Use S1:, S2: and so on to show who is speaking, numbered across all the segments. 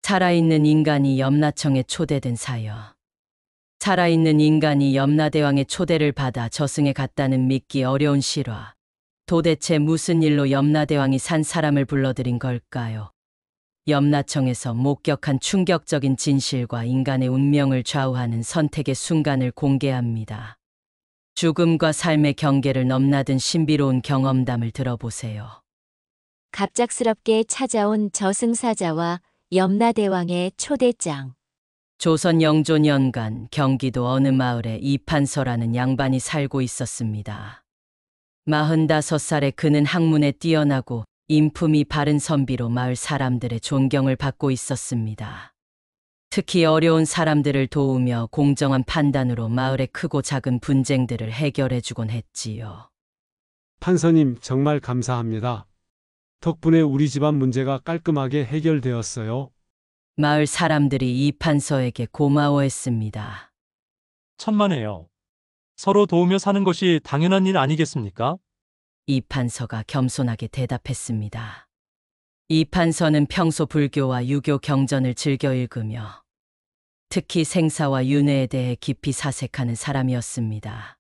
S1: 살아있는 인간이 염라청에 초대된 사여. 살아있는 인간이 염라대왕의 초대를 받아 저승에 갔다는 믿기 어려운 실화. 도대체 무슨 일로 염라대왕이 산 사람을 불러들인 걸까요? 염라청에서 목격한 충격적인 진실과 인간의 운명을 좌우하는 선택의 순간을 공개합니다. 죽음과 삶의 경계를 넘나든 신비로운 경험담을 들어보세요.
S2: 갑작스럽게 찾아온 저승사자와 염라대왕의 초대장.
S1: 조선 영조년간 경기도 어느 마을에 이판서라는 양반이 살고 있었습니다. 45살에 그는 학문에 뛰어나고 인품이 바른 선비로 마을 사람들의 존경을 받고 있었습니다. 특히 어려운 사람들을 도우며 공정한 판단으로 마을의 크고 작은 분쟁들을 해결해주곤 했지요.
S3: 판서님, 정말 감사합니다. 덕분에 우리 집안 문제가 깔끔하게 해결되었어요.
S1: 마을 사람들이 이판서에게 고마워했습니다.
S4: 천만에요. 서로 도우며 사는 것이 당연한 일 아니겠습니까?
S1: 이판서가 겸손하게 대답했습니다. 이판서는 평소 불교와 유교 경전을 즐겨 읽으며 특히 생사와 윤회에 대해 깊이 사색하는 사람이었습니다.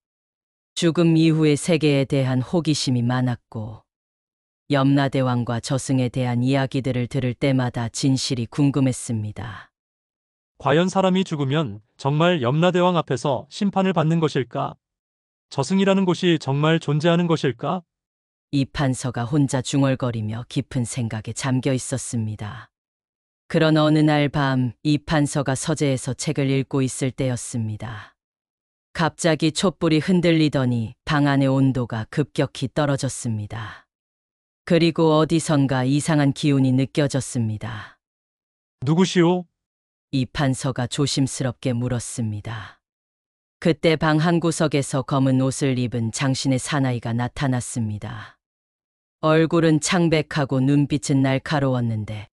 S1: 죽음 이후의 세계에 대한 호기심이 많았고 염라대왕과 저승에 대한 이야기들을 들을 때마다 진실이 궁금했습니다.
S4: 과연 사람이 죽으면 정말 염라대왕 앞에서 심판을 받는 것일까? 저승이라는 곳이 정말 존재하는 것일까?
S1: 이판서가 혼자 중얼거리며 깊은 생각에 잠겨 있었습니다. 그런 어느 날 밤 이판서가 서재에서 책을 읽고 있을 때였습니다. 갑자기 촛불이 흔들리더니 방 안의 온도가 급격히 떨어졌습니다. 그리고 어디선가 이상한 기운이 느껴졌습니다.
S4: 누구시오?
S1: 이판서가 조심스럽게 물었습니다. 그때 방 한 구석에서 검은 옷을 입은 장신의 사나이가 나타났습니다. 얼굴은 창백하고 눈빛은 날카로웠는데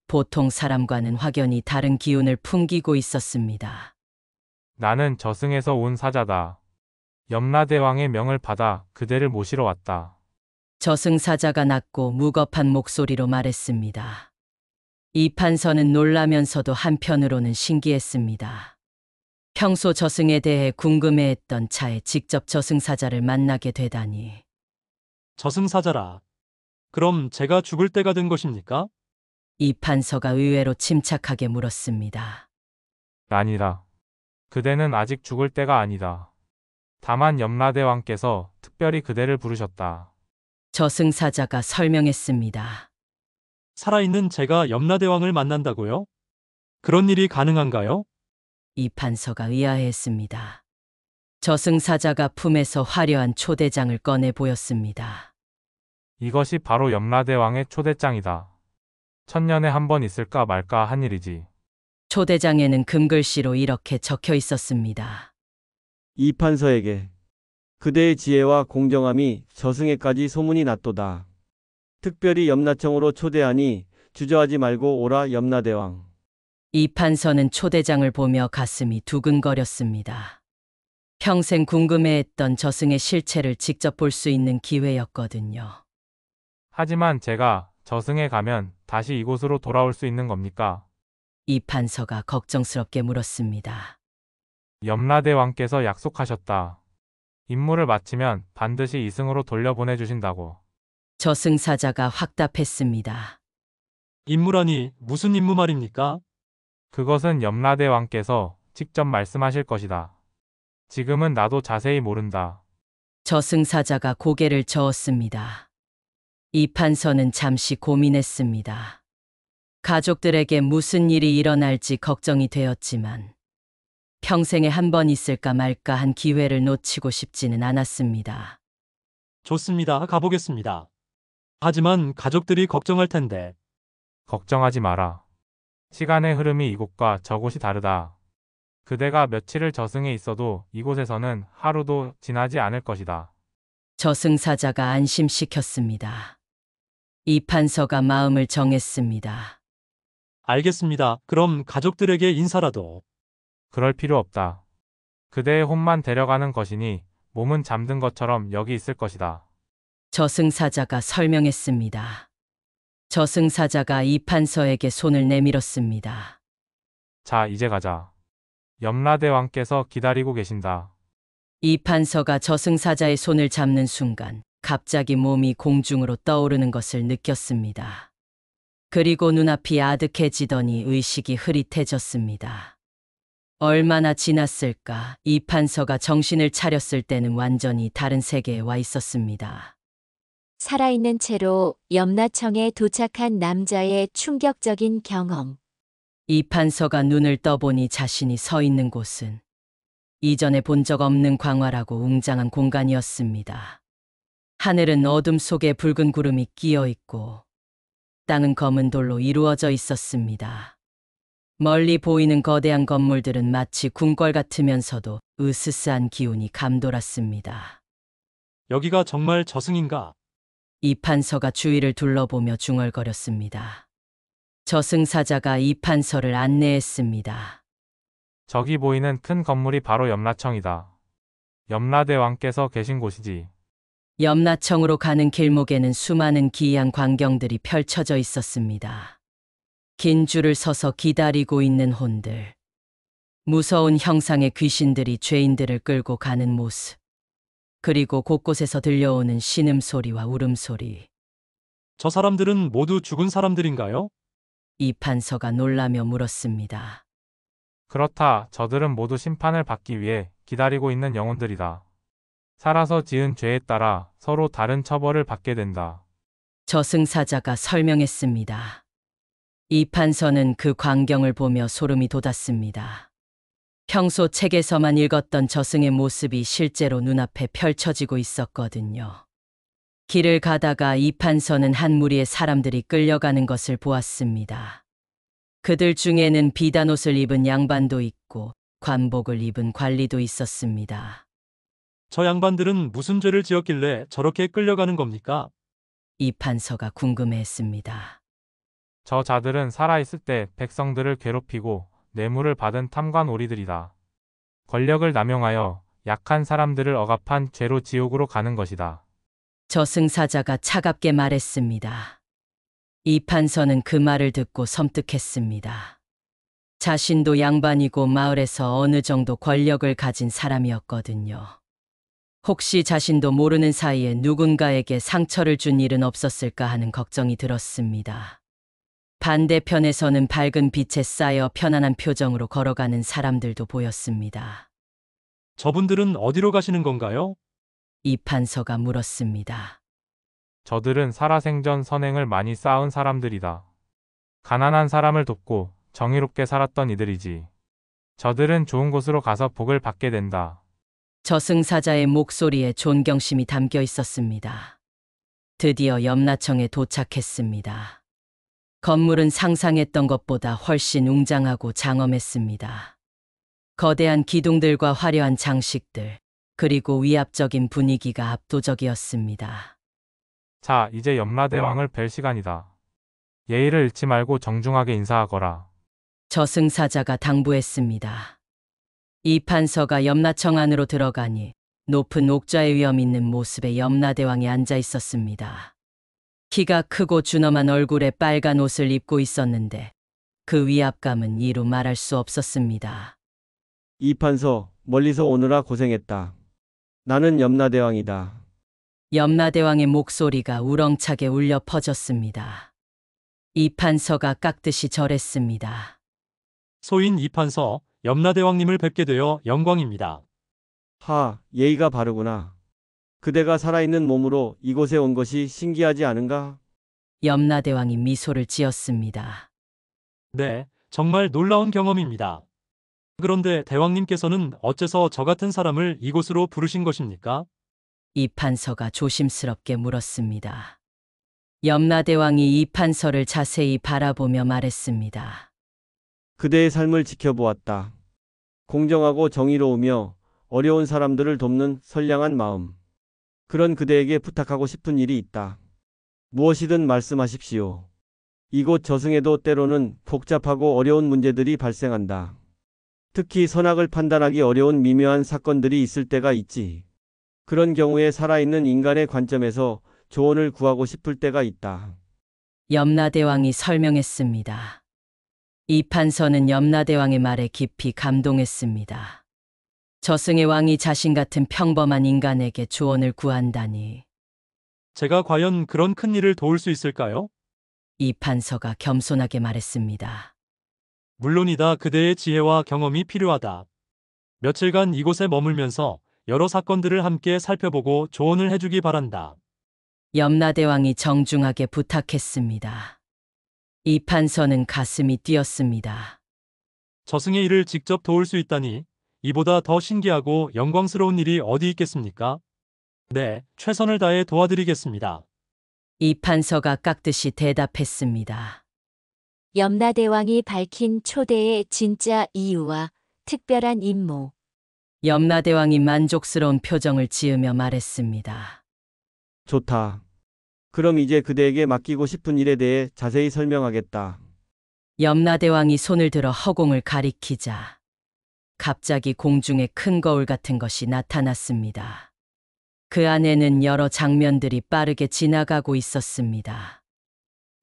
S1: 보통 사람과는 확연히 다른 기운을 풍기고 있었습니다.
S5: 나는 저승에서 온 사자다. 염라대왕의 명을 받아 그대를 모시러 왔다.
S1: 저승사자가 낮고 무겁한 목소리로 말했습니다. 이판서는 놀라면서도 한편으로는 신기했습니다. 평소 저승에 대해 궁금해했던 차에 직접 저승사자를 만나게 되다니.
S4: 저승사자라. 그럼 제가 죽을 때가 된 것입니까?
S1: 이판서가 의외로 침착하게 물었습니다.
S5: 아니라. 그대는 아직 죽을 때가 아니다. 다만 염라대왕께서 특별히 그대를 부르셨다.
S1: 저승사자가 설명했습니다.
S4: 살아있는 제가 염라대왕을 만난다고요? 그런 일이 가능한가요?
S1: 이판서가 의아해했습니다. 저승사자가 품에서 화려한 초대장을 꺼내 보였습니다.
S5: 이것이 바로 염라대왕의 초대장이다. 천년에 한 번 있을까 말까 한 일이지.
S1: 초대장에는 금글씨로 이렇게 적혀 있었습니다.
S6: 이판서에게 그대의 지혜와 공정함이 저승에까지 소문이 났도다. 특별히 염라청으로 초대하니 주저하지 말고 오라 염라대왕.
S1: 이판서는 초대장을 보며 가슴이 두근거렸습니다. 평생 궁금해했던 저승의 실체를 직접 볼 수 있는 기회였거든요.
S5: 하지만 제가 저승에 가면 다시 이곳으로 돌아올 수 있는 겁니까?
S1: 이판서가 걱정스럽게 물었습니다.
S5: 염라대왕께서 약속하셨다. 임무를 마치면 반드시 이승으로 돌려보내주신다고.
S1: 저승사자가 확답했습니다.
S4: 임무라니 무슨 임무 말입니까?
S5: 그것은 염라대왕께서 직접 말씀하실 것이다. 지금은 나도 자세히 모른다.
S1: 저승사자가 고개를 저었습니다. 이판서는 잠시 고민했습니다. 가족들에게 무슨 일이 일어날지 걱정이 되었지만 평생에 한 번 있을까 말까 한 기회를 놓치고 싶지는 않았습니다.
S4: 좋습니다. 가보겠습니다. 하지만 가족들이 걱정할 텐데.
S5: 걱정하지 마라. 시간의 흐름이 이곳과 저곳이 다르다. 그대가 며칠을 저승에 있어도 이곳에서는 하루도 지나지 않을 것이다.
S1: 저승사자가 안심시켰습니다. 이판서가 마음을 정했습니다.
S4: 알겠습니다. 그럼 가족들에게 인사라도.
S5: 그럴 필요 없다. 그대의 혼만 데려가는 것이니 몸은 잠든 것처럼 여기 있을 것이다.
S1: 저승사자가 설명했습니다. 저승사자가 이판서에게 손을 내밀었습니다.
S5: 자, 이제 가자. 염라대왕께서 기다리고 계신다.
S1: 이판서가 저승사자의 손을 잡는 순간 갑자기 몸이 공중으로 떠오르는 것을 느꼈습니다. 그리고 눈앞이 아득해지더니 의식이 흐릿해졌습니다. 얼마나 지났을까? 이판서가 정신을 차렸을 때는 완전히 다른 세계에 와 있었습니다.
S2: 살아있는 채로 염라청에 도착한 남자의 충격적인 경험.
S1: 이판서가 눈을 떠보니 자신이 서 있는 곳은 이전에 본 적 없는 광활하고 웅장한 공간이었습니다. 하늘은 어둠 속에 붉은 구름이 끼어 있고 땅은 검은 돌로 이루어져 있었습니다. 멀리 보이는 거대한 건물들은 마치 궁궐 같으면서도 으스스한 기운이 감돌았습니다.
S4: 여기가 정말 저승인가?
S1: 이판서가 주위를 둘러보며 중얼거렸습니다. 저승사자가 이판서를 안내했습니다.
S5: 저기 보이는 큰 건물이 바로 염라청이다. 염라대왕께서 계신 곳이지.
S1: 염라청으로 가는 길목에는 수많은 기이한 광경들이 펼쳐져 있었습니다. 긴 줄을 서서 기다리고 있는 혼들, 무서운 형상의 귀신들이 죄인들을 끌고 가는 모습, 그리고 곳곳에서 들려오는 신음소리와 울음소리.
S4: 저 사람들은 모두 죽은 사람들인가요?
S1: 이판서가 놀라며 물었습니다.
S5: 그렇다. 저들은 모두 심판을 받기 위해 기다리고 있는 영혼들이다. 살아서 지은 죄에 따라 서로 다른 처벌을 받게 된다.
S1: 저승사자가 설명했습니다. 이판서는 그 광경을 보며 소름이 돋았습니다. 평소 책에서만 읽었던 저승의 모습이 실제로 눈앞에 펼쳐지고 있었거든요. 길을 가다가 이판서는 한 무리의 사람들이 끌려가는 것을 보았습니다. 그들 중에는 비단옷을 입은 양반도 있고 관복을 입은 관리도 있었습니다.
S4: 저 양반들은 무슨 죄를 지었길래 저렇게 끌려가는 겁니까?
S1: 이판서가 궁금해했습니다.
S5: 저 자들은 살아있을 때 백성들을 괴롭히고 뇌물을 받은 탐관 오리들이다. 권력을 남용하여 약한 사람들을 억압한 죄로 지옥으로 가는 것이다.
S1: 저승사자가 차갑게 말했습니다. 이판서는 그 말을 듣고 섬뜩했습니다. 자신도 양반이고 마을에서 어느 정도 권력을 가진 사람이었거든요. 혹시 자신도 모르는 사이에 누군가에게 상처를 준 일은 없었을까 하는 걱정이 들었습니다. 반대편에서는 밝은 빛에 쌓여 편안한 표정으로 걸어가는 사람들도 보였습니다.
S4: 저분들은 어디로 가시는 건가요?
S1: 이판서가 물었습니다.
S5: 저들은 살아생전 선행을 많이 쌓은 사람들이다. 가난한 사람을 돕고 정의롭게 살았던 이들이지. 저들은 좋은 곳으로 가서 복을 받게 된다.
S1: 저승사자의 목소리에 존경심이 담겨 있었습니다. 드디어 염라청에 도착했습니다. 건물은 상상했던 것보다 훨씬 웅장하고 장엄했습니다. 거대한 기둥들과 화려한 장식들, 그리고 위압적인 분위기가 압도적이었습니다.
S5: 자, 이제 염라대왕을 뵐 시간이다. 예의를 잃지 말고 정중하게 인사하거라.
S1: 저승사자가 당부했습니다. 이판서가 염라청 안으로 들어가니 높은 옥좌에 위엄 있는 모습의 염라대왕이 앉아 있었습니다. 키가 크고 준엄한 얼굴에 빨간 옷을 입고 있었는데 그 위압감은 이루 말할 수 없었습니다.
S6: 이판서, 멀리서 오느라 고생했다. 나는 염라대왕이다.
S1: 염라대왕의 목소리가 우렁차게 울려 퍼졌습니다. 이판서가 깍듯이 절했습니다.
S4: 소인 이판서, 염라대왕님을 뵙게 되어 영광입니다.
S6: 하, 예의가 바르구나. 그대가 살아있는 몸으로 이곳에 온 것이 신기하지 않은가?
S1: 염라대왕이 미소를 지었습니다.
S4: 네, 정말 놀라운 경험입니다. 그런데 대왕님께서는 어째서 저 같은 사람을 이곳으로 부르신 것입니까?
S1: 이판서가 조심스럽게 물었습니다. 염라대왕이 이판서를 자세히 바라보며 말했습니다.
S6: 그대의 삶을 지켜보았다. 공정하고 정의로우며 어려운 사람들을 돕는 선량한 마음. 그런 그대에게 부탁하고 싶은 일이 있다. 무엇이든 말씀하십시오. 이곳 저승에도 때로는 복잡하고 어려운 문제들이 발생한다. 특히 선악을 판단하기 어려운 미묘한 사건들이 있을 때가 있지. 그런 경우에 살아있는 인간의 관점에서 조언을 구하고 싶을 때가 있다.
S1: 염라대왕이 설명했습니다. 이 판서는 염라대왕의 말에 깊이 감동했습니다. 저승의 왕이 자신 같은 평범한 인간에게 조언을 구한다니.
S4: 제가 과연 그런 큰 일을 도울 수 있을까요?
S1: 이 판서가 겸손하게 말했습니다.
S4: 물론이다. 그대의 지혜와 경험이 필요하다. 며칠간 이곳에 머물면서 여러 사건들을 함께 살펴보고 조언을 해주기 바란다.
S1: 염라대왕이 정중하게 부탁했습니다. 이 판서는 가슴이 뛰었습니다.
S4: 저승의 일을 직접 도울 수 있다니 이보다 더 신기하고 영광스러운 일이 어디 있겠습니까? 네, 최선을 다해 도와드리겠습니다.
S1: 이 판서가 깍듯이 대답했습니다.
S2: 염라대왕이 밝힌 초대의 진짜 이유와 특별한 임무.
S1: 염라대왕이 만족스러운 표정을 지으며 말했습니다.
S6: 좋다. 그럼 이제 그대에게 맡기고 싶은 일에 대해 자세히 설명하겠다.
S1: 염라대왕이 손을 들어 허공을 가리키자 갑자기 공중에 큰 거울 같은 것이 나타났습니다. 그 안에는 여러 장면들이 빠르게 지나가고 있었습니다.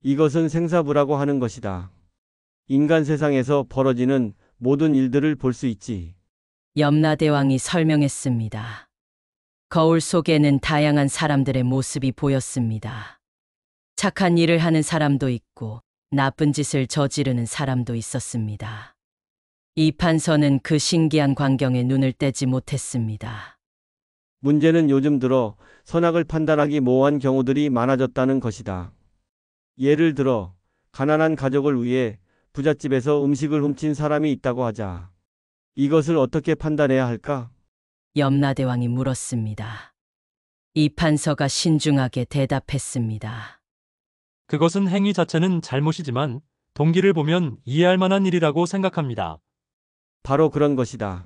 S6: 이것은 생사부라고 하는 것이다. 인간 세상에서 벌어지는 모든 일들을 볼 수 있지.
S1: 염라대왕이 설명했습니다. 거울 속에는 다양한 사람들의 모습이 보였습니다. 착한 일을 하는 사람도 있고 나쁜 짓을 저지르는 사람도 있었습니다. 이 판서는 그 신기한 광경에 눈을 떼지 못했습니다.
S6: 문제는 요즘 들어 선악을 판단하기 모호한 경우들이 많아졌다는 것이다. 예를 들어 가난한 가족을 위해 부잣집에서 음식을 훔친 사람이 있다고 하자. 이것을 어떻게 판단해야 할까?
S1: 염라대왕이 물었습니다. 이 판서가 신중하게 대답했습니다.
S4: 그것은 행위 자체는 잘못이지만 동기를 보면 이해할 만한 일이라고 생각합니다.
S6: 바로 그런 것이다.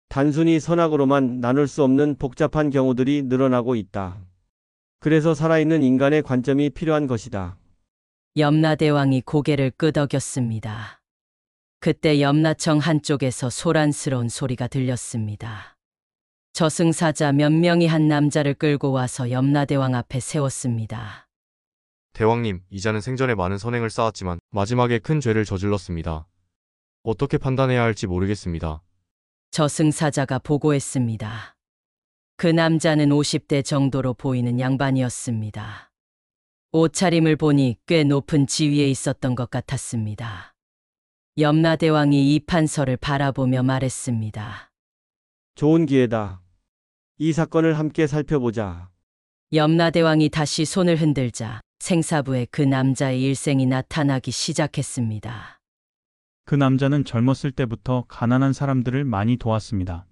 S6: 단순히 선악으로만 나눌 수 없는 복잡한 경우들이 늘어나고 있다. 그래서 살아있는 인간의 관점이 필요한 것이다.
S1: 염라대왕이 고개를 끄덕였습니다. 그때 염라청 한쪽에서 소란스러운 소리가 들렸습니다. 저승사자 몇 명이 한 남자를 끌고 와서 염라대왕 앞에 세웠습니다.
S7: 대왕님, 이자는 생전에 많은 선행을 쌓았지만 마지막에 큰 죄를 저질렀습니다. 어떻게 판단해야 할지 모르겠습니다.
S1: 저승사자가 보고했습니다. 그 남자는 50대 정도로 보이는 양반이었습니다. 옷차림을 보니 꽤 높은 지위에 있었던 것 같았습니다. 염라대왕이 이 판서를 바라보며 말했습니다.
S6: 좋은 기회다. 이 사건을 함께 살펴보자.
S1: 염라대왕이 다시 손을 흔들자 생사부에 그 남자의 일생이 나타나기 시작했습니다.
S8: 그 남자는 젊었을 때부터 가난한 사람들을 많이 도왔습니다.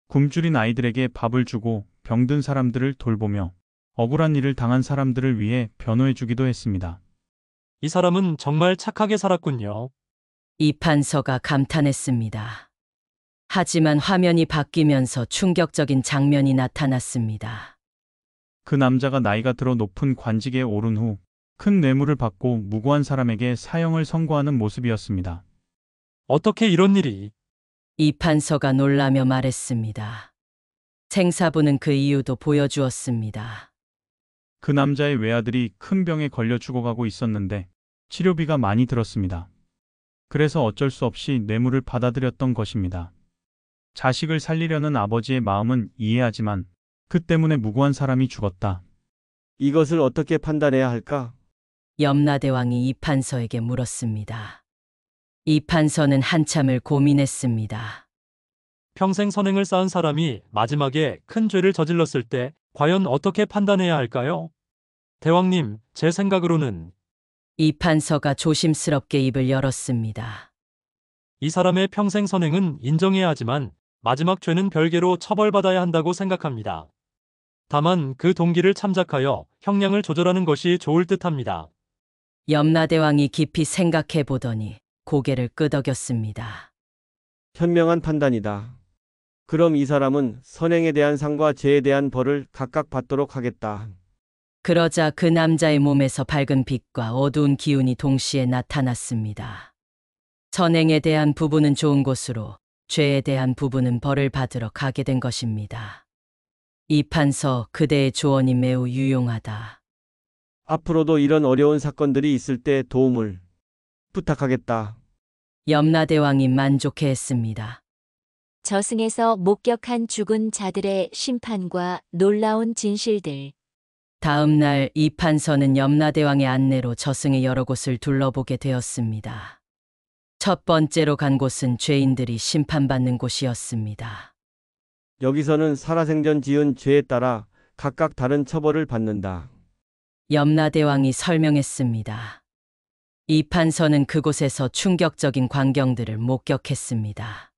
S8: 굶주린 아이들에게 밥을 주고 병든 사람들을 돌보며 억울한 일을 당한 사람들을 위해 변호해주기도 했습니다.
S4: 이 사람은 정말 착하게 살았군요.
S1: 이 판서가 감탄했습니다. 하지만 화면이 바뀌면서 충격적인 장면이 나타났습니다.
S8: 그 남자가 나이가 들어 높은 관직에 오른 후 큰 뇌물을 받고 무고한 사람에게 사형을 선고하는 모습이었습니다.
S4: 어떻게 이런 일이?
S1: 이 판서가 놀라며 말했습니다. 생사부는 그 이유도 보여주었습니다.
S8: 그 남자의 외아들이 큰 병에 걸려 죽어가고 있었는데 치료비가 많이 들었습니다. 그래서 어쩔 수 없이 뇌물을 받아들였던 것입니다. 자식을 살리려는 아버지의 마음은 이해하지만 그 때문에 무고한 사람이 죽었다.
S6: 이것을 어떻게 판단해야 할까?
S1: 염라대왕이 이 판서에게 물었습니다. 이 판서는 한참을 고민했습니다.
S4: 평생 선행을 쌓은 사람이 마지막에 큰 죄를 저질렀을 때 과연 어떻게 판단해야 할까요? 대왕님, 제 생각으로는
S1: 이 판서가 조심스럽게 입을 열었습니다.
S4: 이 사람의 평생 선행은 인정해야 하지만 마지막 죄는 별개로 처벌받아야 한다고 생각합니다. 다만 그 동기를 참작하여 형량을 조절하는 것이 좋을 듯합니다.
S1: 염라대왕이 깊이 생각해 보더니 고개를 끄덕였습니다.
S6: 현명한 판단이다. 그럼 이 사람은 선행에 대한 상과 죄에 대한 벌을 각각 받도록 하겠다.
S1: 그러자 그 남자의 몸에서 밝은 빛과 어두운 기운이 동시에 나타났습니다. 선행에 대한 부분은 좋은 곳으로, 죄에 대한 부분은 벌을 받으러 가게 된 것입니다. 이 판서, 그대의 조언이 매우 유용하다.
S6: 앞으로도 이런 어려운 사건들이 있을 때 도움을 부탁하겠다.
S1: 염라대왕이 만족해했습니다.
S2: 저승에서 목격한 죽은 자들의 심판과 놀라운 진실들.
S1: 다음 날 이판서는 염라대왕의 안내로 저승의 여러 곳을 둘러보게 되었습니다. 첫 번째로 간 곳은 죄인들이 심판받는 곳이었습니다.
S6: 여기서는 살아생전 지은 죄에 따라 각각 다른 처벌을 받는다.
S1: 염라대왕이 설명했습니다. 이판서는 그곳에서 충격적인 광경들을 목격했습니다.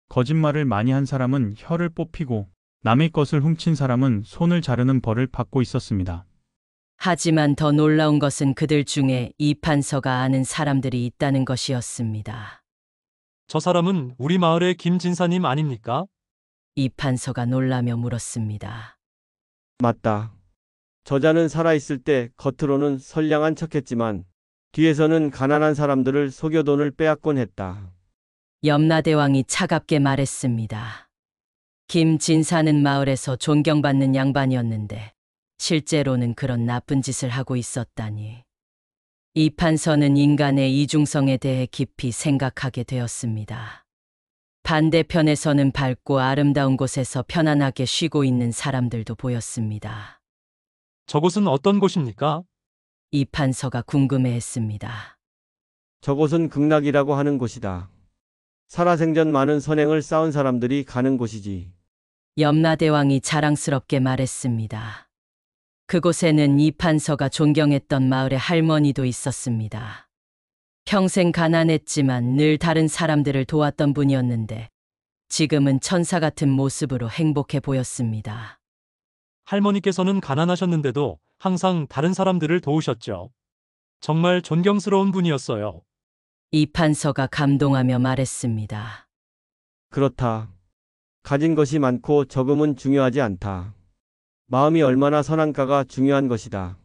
S8: 거짓말을 많이 한 사람은 혀를 뽑히고 남의 것을 훔친 사람은 손을 자르는 벌을 받고 있었습니다.
S1: 하지만 더 놀라운 것은 그들 중에 이판서가 아는 사람들이 있다는 것이었습니다.
S4: 저 사람은 우리 마을의 김진사님 아닙니까?
S1: 이판서가 놀라며 물었습니다.
S6: 맞다. 저자는 살아있을 때 겉으로는 선량한 척했지만 뒤에서는 가난한 사람들을 속여 돈을 빼앗곤 했다.
S1: 염라대왕이 차갑게 말했습니다. 김진사는 마을에서 존경받는 양반이었는데 실제로는 그런 나쁜 짓을 하고 있었다니. 이판서는 인간의 이중성에 대해 깊이 생각하게 되었습니다. 반대편에서는 밝고 아름다운 곳에서 편안하게 쉬고 있는 사람들도 보였습니다.
S4: 저곳은 어떤 곳입니까?
S1: 이판서가 궁금해했습니다.
S6: 저곳은 극락이라고 하는 곳이다. 살아생전 많은 선행을 쌓은 사람들이 가는 곳이지.
S1: 염라대왕이 자랑스럽게 말했습니다. 그곳에는 이판서가 존경했던 마을의 할머니도 있었습니다. 평생 가난했지만 늘 다른 사람들을 도왔던 분이었는데 지금은 천사 같은 모습으로 행복해 보였습니다.
S4: 할머니께서는 가난하셨는데도 항상 다른 사람들을 도우셨죠. 정말 존경스러운 분이었어요.
S1: 이판서가 감동하며 말했습니다.
S6: 그렇다. 가진 것이 많고 적음은 중요하지 않다. 마음이 얼마나 선한가가 중요한 것이다.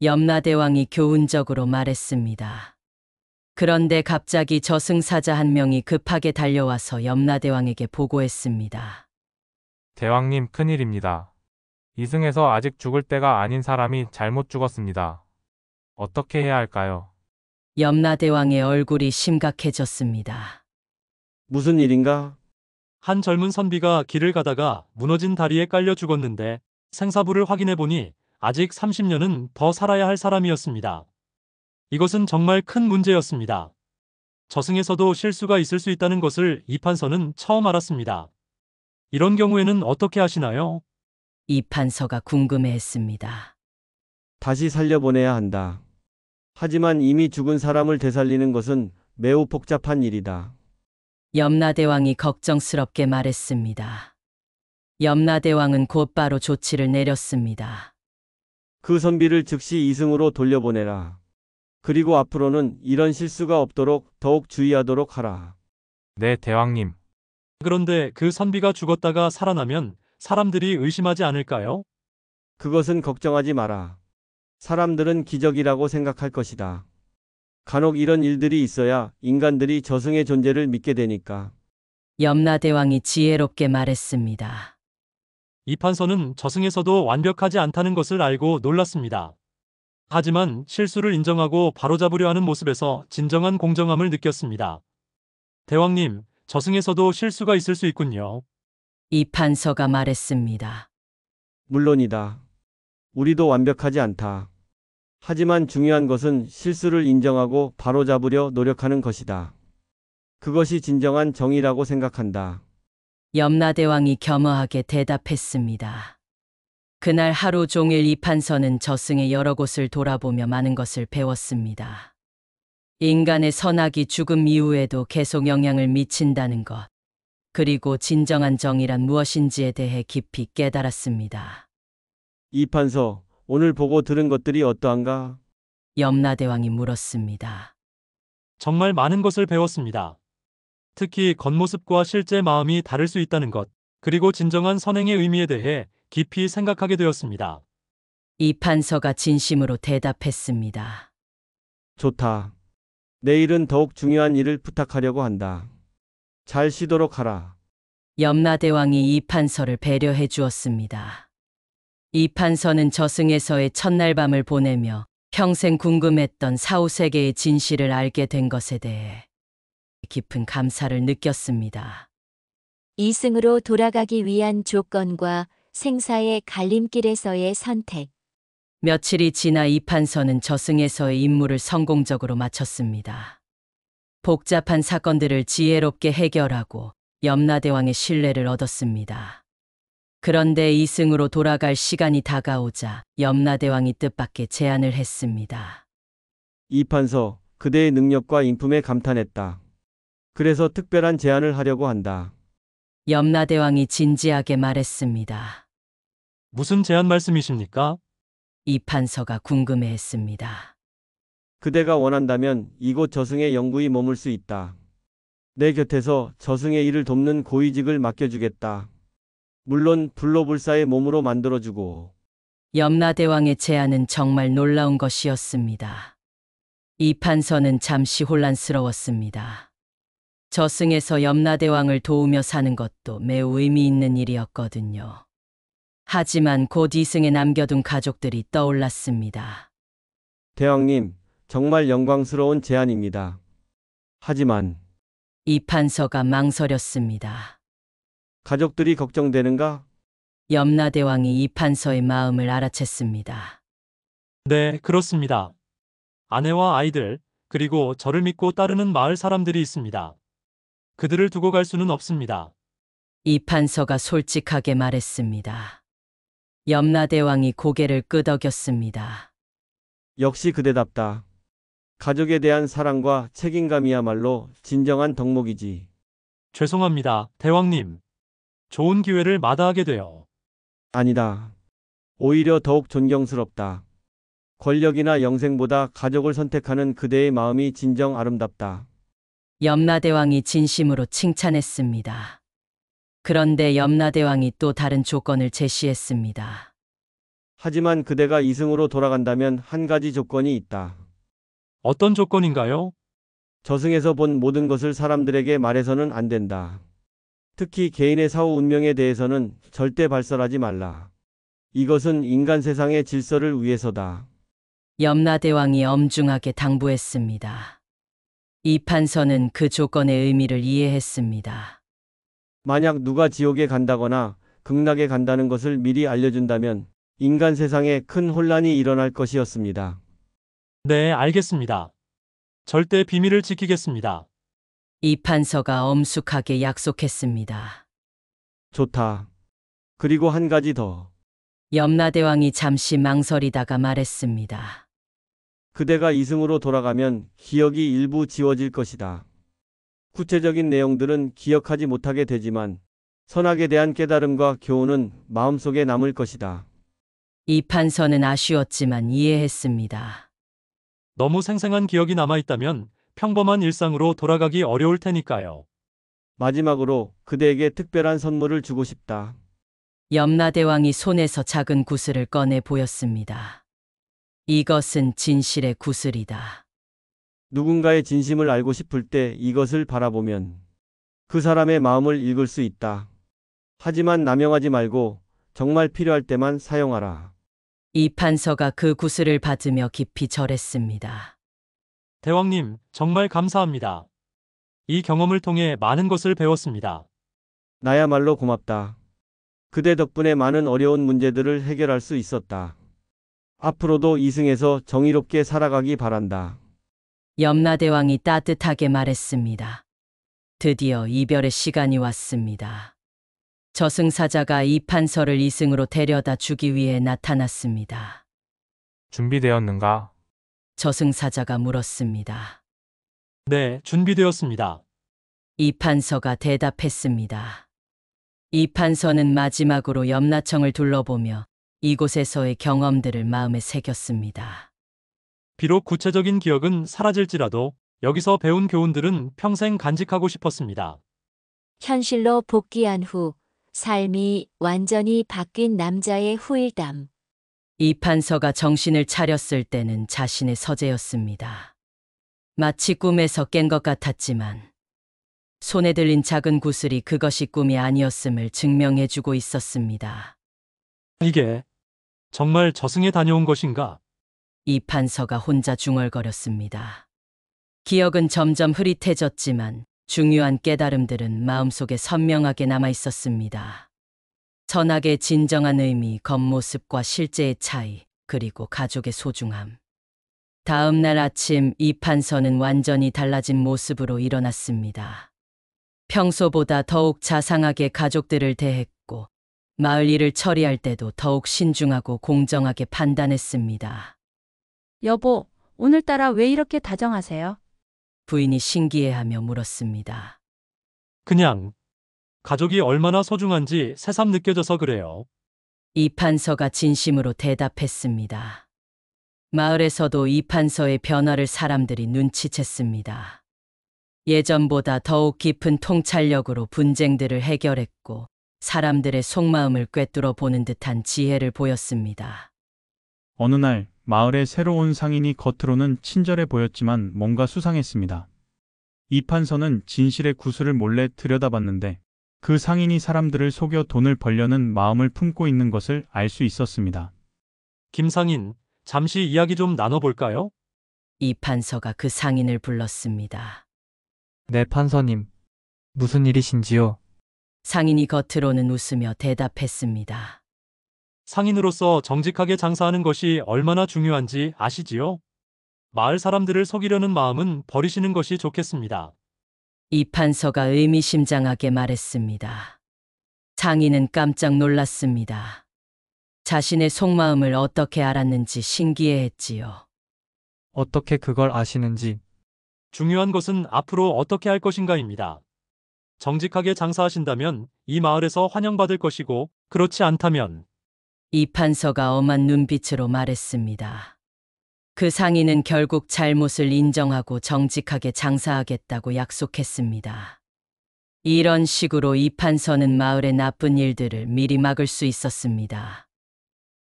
S1: 염라대왕이 교훈적으로 말했습니다. 그런데 갑자기 저승사자 한 명이 급하게 달려와서 염라대왕에게 보고했습니다.
S5: 대왕님, 큰일입니다. 이승에서 아직 죽을 때가 아닌 사람이 잘못 죽었습니다. 어떻게 해야 할까요?
S1: 염라대왕의 얼굴이 심각해졌습니다.
S6: 무슨 일인가?
S4: 한 젊은 선비가 길을 가다가 무너진 다리에 깔려 죽었는데 생사부를 확인해 보니 아직 30년은 더 살아야 할 사람이었습니다. 이것은 정말 큰 문제였습니다. 저승에서도 실수가 있을 수 있다는 것을 이판서는 처음 알았습니다. 이런 경우에는 어떻게 하시나요?
S1: 이판서가 궁금해했습니다.
S6: 다시 살려보내야 한다. 하지만 이미 죽은 사람을 되살리는 것은 매우 복잡한 일이다.
S1: 염라대왕이 걱정스럽게 말했습니다. 염라대왕은 곧바로 조치를 내렸습니다.
S6: 그 선비를 즉시 이승으로 돌려보내라. 그리고 앞으로는 이런 실수가 없도록 더욱 주의하도록 하라.
S5: 네, 대왕님.
S4: 그런데 그 선비가 죽었다가 살아나면 사람들이 의심하지 않을까요?
S6: 그것은 걱정하지 마라. 사람들은 기적이라고 생각할 것이다. 간혹 이런 일들이 있어야 인간들이 저승의 존재를 믿게 되니까.
S1: 염라대왕이 지혜롭게 말했습니다.
S4: 이판서는 저승에서도 완벽하지 않다는 것을 알고 놀랐습니다. 하지만 실수를 인정하고 바로잡으려 하는 모습에서 진정한 공정함을 느꼈습니다. 대왕님, 저승에서도 실수가 있을 수 있군요.
S1: 이판서가 말했습니다.
S6: 물론이다. 우리도 완벽하지 않다. 하지만 중요한 것은 실수를 인정하고 바로잡으려 노력하는 것이다. 그것이 진정한 정의라고 생각한다.
S1: 염라대왕이 겸허하게 대답했습니다. 그날 하루 종일 이판서는 저승의 여러 곳을 돌아보며 많은 것을 배웠습니다. 인간의 선악이 죽음 이후에도 계속 영향을 미친다는 것, 그리고 진정한 정의란 무엇인지에 대해 깊이 깨달았습니다.
S6: 이판서, 오늘 보고 들은 것들이 어떠한가?
S1: 염라대왕이 물었습니다.
S4: 정말 많은 것을 배웠습니다. 특히 겉모습과 실제 마음이 다를 수 있다는 것, 그리고 진정한 선행의 의미에 대해 깊이 생각하게 되었습니다.
S1: 이판서가 진심으로 대답했습니다.
S6: 좋다. 내일은 더욱 중요한 일을 부탁하려고 한다. 잘 쉬도록 하라.
S1: 염라대왕이 이판서를 배려해 주었습니다. 이 판서는 저승에서의 첫날 밤을 보내며 평생 궁금했던 사후세계의 진실을 알게 된 것에 대해 깊은 감사를 느꼈습니다.
S2: 이승으로 돌아가기 위한 조건과 생사의 갈림길에서의 선택.
S1: 며칠이 지나 이 판서는 저승에서의 임무를 성공적으로 마쳤습니다. 복잡한 사건들을 지혜롭게 해결하고 염라대왕의 신뢰를 얻었습니다. 그런데 이승으로 돌아갈 시간이 다가오자 염라대왕이 뜻밖의 제안을 했습니다.
S6: 이판서, 그대의 능력과 인품에 감탄했다. 그래서 특별한 제안을 하려고 한다.
S1: 염라대왕이 진지하게 말했습니다.
S4: 무슨 제안 말씀이십니까?
S1: 이 판서가 궁금해했습니다.
S6: 그대가 원한다면 이곳 저승에 영구히 머물 수 있다. 내 곁에서 저승의 일을 돕는 고위직을 맡겨주겠다. 물론 불로불사의 몸으로 만들어주고.
S1: 염라대왕의 제안은 정말 놀라운 것이었습니다. 이 판서는 잠시 혼란스러웠습니다. 저승에서 염라대왕을 도우며 사는 것도 매우 의미 있는 일이었거든요. 하지만 곧 이승에 남겨둔 가족들이 떠올랐습니다.
S6: 대왕님, 정말 영광스러운 제안입니다. 하지만
S1: 이 판서가 망설였습니다.
S6: 가족들이 걱정되는가?
S1: 염라대왕이 이 판서의 마음을 알아챘습니다.
S4: 네, 그렇습니다. 아내와 아이들, 그리고 저를 믿고 따르는 마을 사람들이 있습니다. 그들을 두고 갈 수는 없습니다.
S1: 이 판서가 솔직하게 말했습니다. 염라대왕이 고개를 끄덕였습니다.
S6: 역시 그대답다. 가족에 대한 사랑과 책임감이야말로 진정한 덕목이지.
S4: 죄송합니다, 대왕님. 좋은 기회를 마다하게 되어.
S6: 아니다. 오히려 더욱 존경스럽다. 권력이나 영생보다 가족을 선택하는 그대의 마음이 진정 아름답다.
S1: 염라대왕이 진심으로 칭찬했습니다. 그런데 염라대왕이 또 다른 조건을 제시했습니다.
S6: 하지만 그대가 이승으로 돌아간다면 한 가지 조건이 있다.
S4: 어떤 조건인가요?
S6: 저승에서 본 모든 것을 사람들에게 말해서는 안 된다. 특히 개인의 사후 운명에 대해서는 절대 발설하지 말라. 이것은 인간 세상의 질서를 위해서다.
S1: 염라대왕이 엄중하게 당부했습니다. 이 판서는 그 조건의 의미를 이해했습니다.
S6: 만약 누가 지옥에 간다거나 극락에 간다는 것을 미리 알려준다면 인간 세상에 큰 혼란이 일어날 것이었습니다.
S4: 네, 알겠습니다. 절대 비밀을 지키겠습니다.
S1: 이 판서가 엄숙하게 약속했습니다.
S6: 좋다. 그리고 한 가지 더.
S1: 염라대왕이 잠시 망설이다가 말했습니다.
S6: 그대가 이승으로 돌아가면 기억이 일부 지워질 것이다. 구체적인 내용들은 기억하지 못하게 되지만 선악에 대한 깨달음과 교훈은 마음속에 남을 것이다.
S1: 이 판서는 아쉬웠지만 이해했습니다.
S4: 너무 생생한 기억이 남아있다면 평범한 일상으로 돌아가기 어려울 테니까요.
S6: 마지막으로 그대에게 특별한 선물을 주고 싶다.
S1: 염라대왕이 손에서 작은 구슬을 꺼내 보였습니다. 이것은 진실의 구슬이다.
S6: 누군가의 진심을 알고 싶을 때 이것을 바라보면 그 사람의 마음을 읽을 수 있다. 하지만 남용하지 말고 정말 필요할 때만 사용하라.
S1: 이 판서가 그 구슬을 받으며 깊이 절했습니다.
S4: 대왕님, 정말 감사합니다. 이 경험을 통해 많은 것을 배웠습니다.
S6: 나야말로 고맙다. 그대 덕분에 많은 어려운 문제들을 해결할 수 있었다. 앞으로도 이승에서 정의롭게 살아가기 바란다.
S1: 염라대왕이 따뜻하게 말했습니다. 드디어 이별의 시간이 왔습니다. 저승사자가 이 판서를 이승으로 데려다 주기 위해 나타났습니다.
S5: 준비되었는가?
S1: 저승사자가 물었습니다.
S4: 네, 준비되었습니다.
S1: 이 판서가 대답했습니다. 이 판서는 마지막으로 염라청을 둘러보며 이곳에서의 경험들을 마음에 새겼습니다.
S4: 비록 구체적인 기억은 사라질지라도 여기서 배운 교훈들은 평생 간직하고 싶었습니다.
S2: 현실로 복귀한 후 삶이 완전히 바뀐 남자의 후일담.
S1: 이 판서가 정신을 차렸을 때는 자신의 서재였습니다. 마치 꿈에서 깬 것 같았지만 손에 들린 작은 구슬이 그것이 꿈이 아니었음을 증명해주고 있었습니다.
S4: 이게 정말 저승에 다녀온 것인가?
S1: 이판서가 혼자 중얼거렸습니다. 기억은 점점 흐릿해졌지만 중요한 깨달음들은 마음속에 선명하게 남아 있었습니다. 선악의 진정한 의미, 겉모습과 실제의 차이, 그리고 가족의 소중함. 다음 날 아침 이판서는 완전히 달라진 모습으로 일어났습니다. 평소보다 더욱 자상하게 가족들을 대했고 마을 일을 처리할 때도 더욱 신중하고 공정하게 판단했습니다.
S9: 여보, 오늘따라 왜 이렇게 다정하세요?
S1: 부인이 신기해하며 물었습니다.
S4: 그냥 가족이 얼마나 소중한지 새삼 느껴져서 그래요.
S1: 이판서가 진심으로 대답했습니다. 마을에서도 이판서의 변화를 사람들이 눈치챘습니다. 예전보다 더욱 깊은 통찰력으로 분쟁들을 해결했고 사람들의 속마음을 꿰뚫어 보는 듯한 지혜를 보였습니다.
S8: 어느 날 마을에 새로 온 상인이 겉으로는 친절해 보였지만 뭔가 수상했습니다. 이판서는 진실의 구슬을 몰래 들여다봤는데 그 상인이 사람들을 속여 돈을 벌려는 마음을 품고 있는 것을 알 수 있었습니다.
S4: 김상인, 잠시 이야기 좀 나눠볼까요?
S1: 이판서가 그 상인을 불렀습니다.
S10: 네, 판서님. 무슨 일이신지요?
S1: 상인이 겉으로는 웃으며 대답했습니다.
S4: 상인으로서 정직하게 장사하는 것이 얼마나 중요한지 아시지요? 마을 사람들을 속이려는 마음은 버리시는 것이 좋겠습니다.
S1: 이판서가 의미심장하게 말했습니다. 상인은 깜짝 놀랐습니다. 자신의 속마음을 어떻게 알았는지 신기해했지요.
S10: 어떻게 그걸 아시는지.
S4: 중요한 것은 앞으로 어떻게 할 것인가입니다. 정직하게 장사하신다면 이 마을에서 환영받을 것이고 그렇지 않다면
S1: 이판서가 엄한 눈빛으로 말했습니다. 그 상인은 결국 잘못을 인정하고 정직하게 장사하겠다고 약속했습니다. 이런 식으로 이판서는 마을의 나쁜 일들을 미리 막을 수 있었습니다.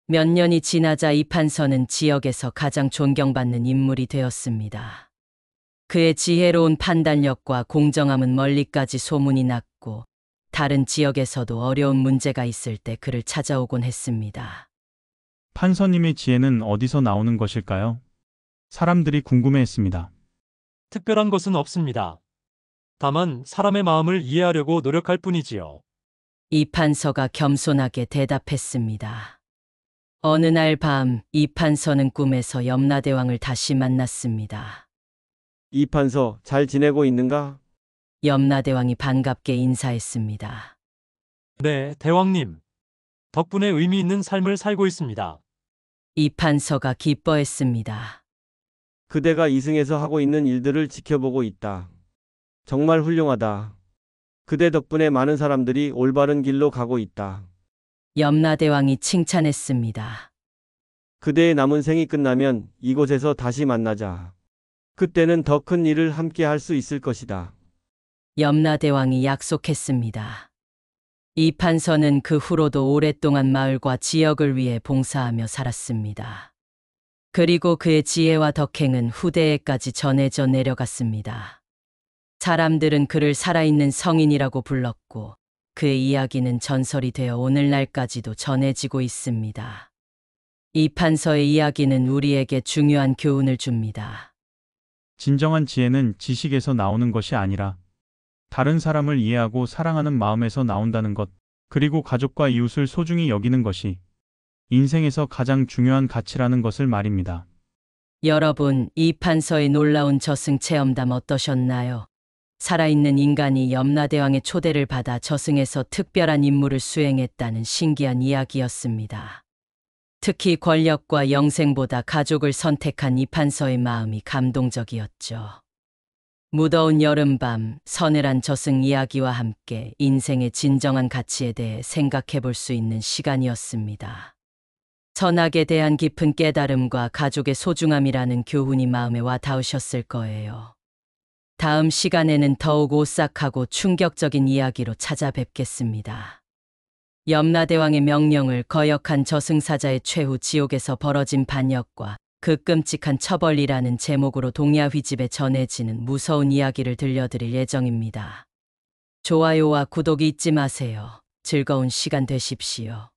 S1: 몇 년이 지나자 이판서는 지역에서 가장 존경받는 인물이 되었습니다. 그의 지혜로운 판단력과 공정함은 멀리까지 소문이 났고 다른 지역에서도 어려운 문제가 있을 때 그를 찾아오곤 했습니다.
S8: 판서님의 지혜는 어디서 나오는 것일까요? 사람들이 궁금해했습니다.
S4: 특별한 것은 없습니다. 다만 사람의 마음을 이해하려고 노력할 뿐이지요.
S1: 이판서가 겸손하게 대답했습니다. 어느 날 밤 이판서는 꿈에서 염라대왕을 다시 만났습니다.
S6: 이판서, 잘 지내고 있는가?
S1: 염라대왕이 반갑게 인사했습니다.
S4: 네, 대왕님. 덕분에 의미 있는 삶을 살고 있습니다.
S1: 이판서가 기뻐했습니다.
S6: 그대가 이승에서 하고 있는 일들을 지켜보고 있다. 정말 훌륭하다. 그대 덕분에 많은 사람들이 올바른 길로 가고 있다.
S1: 염라대왕이 칭찬했습니다.
S6: 그대의 남은 생이 끝나면 이곳에서 다시 만나자. 그때는 더 큰 일을 함께 할 수 있을 것이다.
S1: 염라대왕이 약속했습니다. 이판서는 그 후로도 오랫동안 마을과 지역을 위해 봉사하며 살았습니다. 그리고 그의 지혜와 덕행은 후대에까지 전해져 내려갔습니다. 사람들은 그를 살아있는 성인이라고 불렀고 그의 이야기는 전설이 되어 오늘날까지도 전해지고 있습니다. 이판서의 이야기는 우리에게 중요한 교훈을 줍니다.
S8: 진정한 지혜는 지식에서 나오는 것이 아니라 다른 사람을 이해하고 사랑하는 마음에서 나온다는 것, 그리고 가족과 이웃을 소중히 여기는 것이 인생에서 가장 중요한 가치라는 것을 말입니다.
S1: 여러분, 이판서의 놀라운 저승 체험담 어떠셨나요? 살아있는 인간이 염라대왕의 초대를 받아 저승에서 특별한 임무를 수행했다는 신기한 이야기였습니다. 특히 권력과 영생보다 가족을 선택한 이판서의 마음이 감동적이었죠. 무더운 여름밤, 서늘한 저승 이야기와 함께 인생의 진정한 가치에 대해 생각해 볼 수 있는 시간이었습니다. 선악에 대한 깊은 깨달음과 가족의 소중함이라는 교훈이 마음에 와 닿으셨을 거예요. 다음 시간에는 더욱 오싹하고 충격적인 이야기로 찾아뵙겠습니다. 염라대왕의 명령을 거역한 저승사자의 최후 지옥에서 벌어진 반역과 그 끔찍한 처벌이라는 제목으로 동야휘집에 전해지는 무서운 이야기를 들려드릴 예정입니다. 좋아요와 구독 잊지 마세요. 즐거운 시간 되십시오.